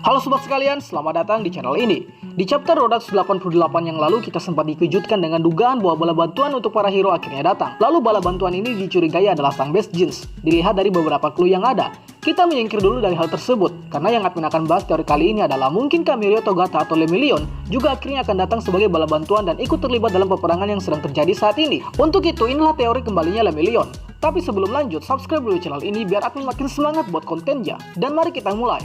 Halo sobat sekalian, selamat datang di channel ini. Di chapter 288 yang lalu kita sempat dikejutkan dengan dugaan bahwa bala bantuan untuk para hero akhirnya datang. Lalu bala bantuan ini dicurigai adalah sang Best Jeans. Dilihat dari beberapa clue yang ada, kita menyingkir dulu dari hal tersebut, karena yang admin akan bahas teori kali ini adalah mungkinkah Mirio Togata atau Lemillion juga akhirnya akan datang sebagai bala bantuan dan ikut terlibat dalam peperangan yang sedang terjadi saat ini. Untuk itu, inilah teori kembalinya Lemillion. Tapi sebelum lanjut, subscribe dulu channel ini biar admin makin semangat buat kontennya. Dan mari kita mulai.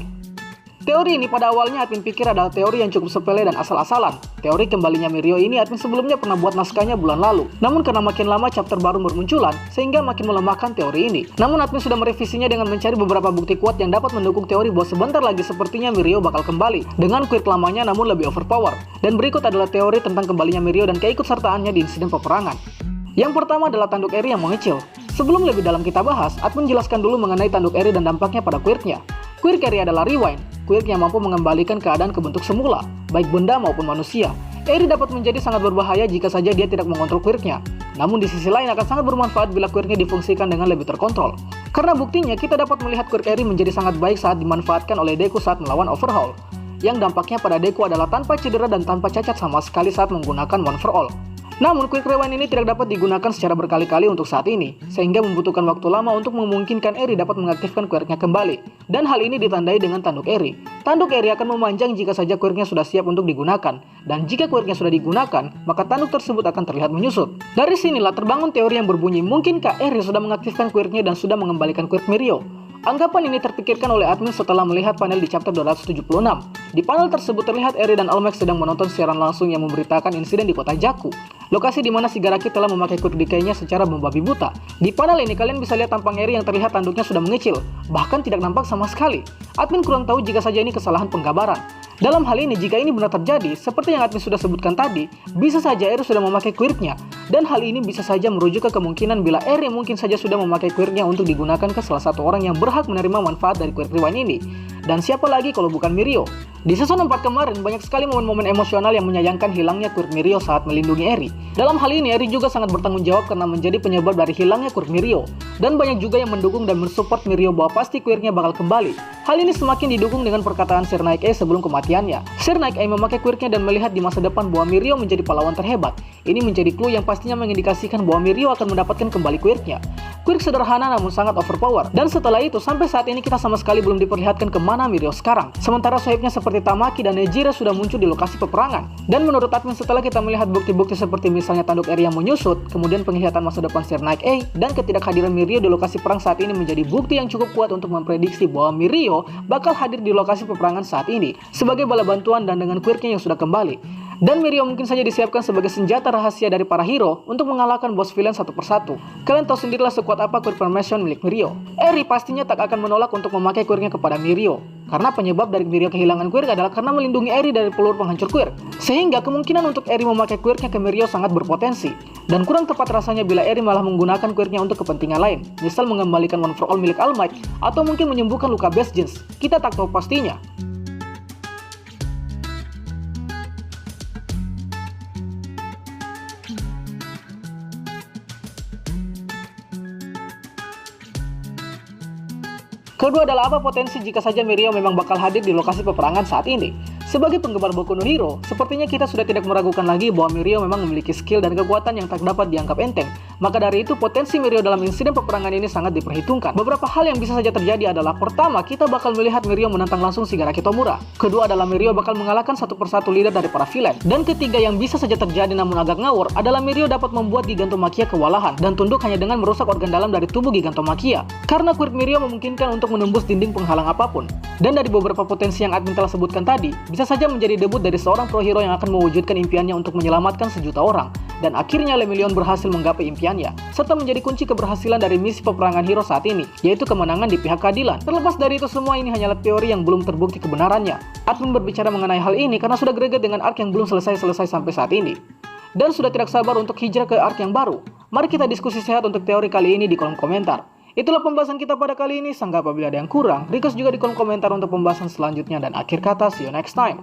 Teori ini pada awalnya admin pikir adalah teori yang cukup sepele dan asal-asalan. Teori kembalinya Mirio ini admin sebelumnya pernah buat naskahnya bulan lalu. Namun karena makin lama chapter baru bermunculan, sehingga makin melemahkan teori ini. Namun admin sudah merevisinya dengan mencari beberapa bukti kuat yang dapat mendukung teori bahwa sebentar lagi sepertinya Mirio bakal kembali dengan quirk lamanya namun lebih overpower. Dan berikut adalah teori tentang kembalinya Mirio dan keikutsertaannya di insiden peperangan. Yang pertama adalah tanduk Eri yang mengecil. Sebelum lebih dalam kita bahas, admin jelaskan dulu mengenai tanduk Eri dan dampaknya pada quirknya. Quirk Eri adalah rewind, quirk yang mampu mengembalikan keadaan ke bentuk semula, baik benda maupun manusia. Eri dapat menjadi sangat berbahaya jika saja dia tidak mengontrol quirknya. Namun di sisi lain akan sangat bermanfaat bila quirknya difungsikan dengan lebih terkontrol. Karena buktinya kita dapat melihat quirk Eri menjadi sangat baik saat dimanfaatkan oleh Deku saat melawan Overhaul. Yang dampaknya pada Deku adalah tanpa cedera dan tanpa cacat sama sekali saat menggunakan One for All. Namun Quick Rewind ini tidak dapat digunakan secara berkali-kali untuk saat ini, sehingga membutuhkan waktu lama untuk memungkinkan Eri dapat mengaktifkan quirknya kembali. Dan hal ini ditandai dengan tanduk Eri. Tanduk Eri akan memanjang jika saja quirknya sudah siap untuk digunakan, dan jika quirknya sudah digunakan, maka tanduk tersebut akan terlihat menyusut. Dari sinilah terbangun teori yang berbunyi mungkinkah Eri sudah mengaktifkan quirknya dan sudah mengembalikan quirk Mirio. Anggapan ini terpikirkan oleh admin setelah melihat panel di chapter 276. Di panel tersebut terlihat Eri dan Almec sedang menonton siaran langsung yang memberitakan insiden di kota Jakku, lokasi di mana Shigaraki telah memakai quirk decay-nya secara membabi buta. Di panel ini kalian bisa lihat tampang Eri yang terlihat tanduknya sudah mengecil, bahkan tidak nampak sama sekali. Admin kurang tahu jika saja ini kesalahan penggambaran. Dalam hal ini, jika ini benar terjadi, seperti yang admin sudah sebutkan tadi, bisa saja Eri sudah memakai quirknya. Dan hal ini bisa saja merujuk ke kemungkinan bila Eri mungkin saja sudah memakai quirknya untuk digunakan ke salah satu orang yang berhak menerima manfaat dari quirk rewind ini. Dan siapa lagi kalau bukan Mirio? Di season 4 kemarin, banyak sekali momen-momen emosional yang menyayangkan hilangnya quirk Mirio saat melindungi Eri. Dalam hal ini, Eri juga sangat bertanggung jawab karena menjadi penyebab dari hilangnya quirk Mirio. Dan banyak juga yang mendukung dan mensupport Mirio bahwa pasti quirknya bakal kembali. Hal ini semakin didukung dengan perkataan Sir Naik sebelum kematiannya. Sir Naik memakai quirknya dan melihat di masa depan bahwa Mirio menjadi pahlawan terhebat. Ini menjadi clue yang pastinya mengindikasikan bahwa Mirio akan mendapatkan kembali quirknya. Quirk sederhana namun sangat overpower. Dan setelah itu, sampai saat ini kita sama sekali belum diperlihatkan kemana Mirio sekarang. Sementara sohibnya seperti Tamaki dan Nejire sudah muncul di lokasi peperangan. Dan menurut admin setelah kita melihat bukti-bukti seperti misalnya tanduk Eri yang menyusut, kemudian penglihatan masa depan Sir Naik dan ketidakhadiran Mirio di lokasi perang saat ini menjadi bukti yang cukup kuat untuk memprediksi bahwa Mirio bakal hadir di lokasi peperangan saat ini sebagai bala bantuan dan dengan quirknya yang sudah kembali. Dan Mirio mungkin saja disiapkan sebagai senjata rahasia dari para hero untuk mengalahkan boss villain satu persatu. Kalian tahu sendirilah sekuat apa quirk formation milik Mirio. Eri pastinya tak akan menolak untuk memakai quirknya kepada Mirio, karena penyebab dari Mirio kehilangan quirk adalah karena melindungi Eri dari peluru penghancur quirk. Sehingga kemungkinan untuk Eri memakai quirknya ke Mirio sangat berpotensi. Dan kurang tepat rasanya bila Eri malah menggunakan quirknya untuk kepentingan lain, misal mengembalikan One for All milik All Might, atau mungkin menyembuhkan luka Best Jeans. Kita tak tahu pastinya. Kedua adalah apa potensi jika saja Mirio memang bakal hadir di lokasi peperangan saat ini. Sebagai penggemar Boku no Hero, sepertinya kita sudah tidak meragukan lagi bahwa Mirio memang memiliki skill dan kekuatan yang tak dapat dianggap enteng. Maka dari itu, potensi Mirio dalam insiden peperangan ini sangat diperhitungkan. Beberapa hal yang bisa saja terjadi adalah, pertama, kita bakal melihat Mirio menantang langsung Shigaraki Tomura. Kedua adalah Mirio bakal mengalahkan satu persatu leader dari para villain. Dan ketiga yang bisa saja terjadi namun agak ngawur adalah Mirio dapat membuat Gigantomachia kewalahan dan tunduk hanya dengan merusak organ dalam dari tubuh Gigantomachia. Karena quirk Mirio memungkinkan untuk menembus dinding penghalang apapun. Dan dari beberapa potensi yang admin telah sebutkan tadi, bisa saja menjadi debut dari seorang pro hero yang akan mewujudkan impiannya untuk menyelamatkan sejuta orang. Dan akhirnya Lemillion berhasil menggapai impiannya, serta menjadi kunci keberhasilan dari misi peperangan hero saat ini, yaitu kemenangan di pihak keadilan. Terlepas dari itu semua, ini hanyalah teori yang belum terbukti kebenarannya. Admin berbicara mengenai hal ini karena sudah greget dengan arc yang belum selesai sampai saat ini. Dan sudah tidak sabar untuk hijrah ke arc yang baru. Mari kita diskusi sehat untuk teori kali ini di kolom komentar. Itulah pembahasan kita pada kali ini. Sanggah apabila ada yang kurang, request juga di kolom komentar untuk pembahasan selanjutnya. Dan akhir kata, see you next time.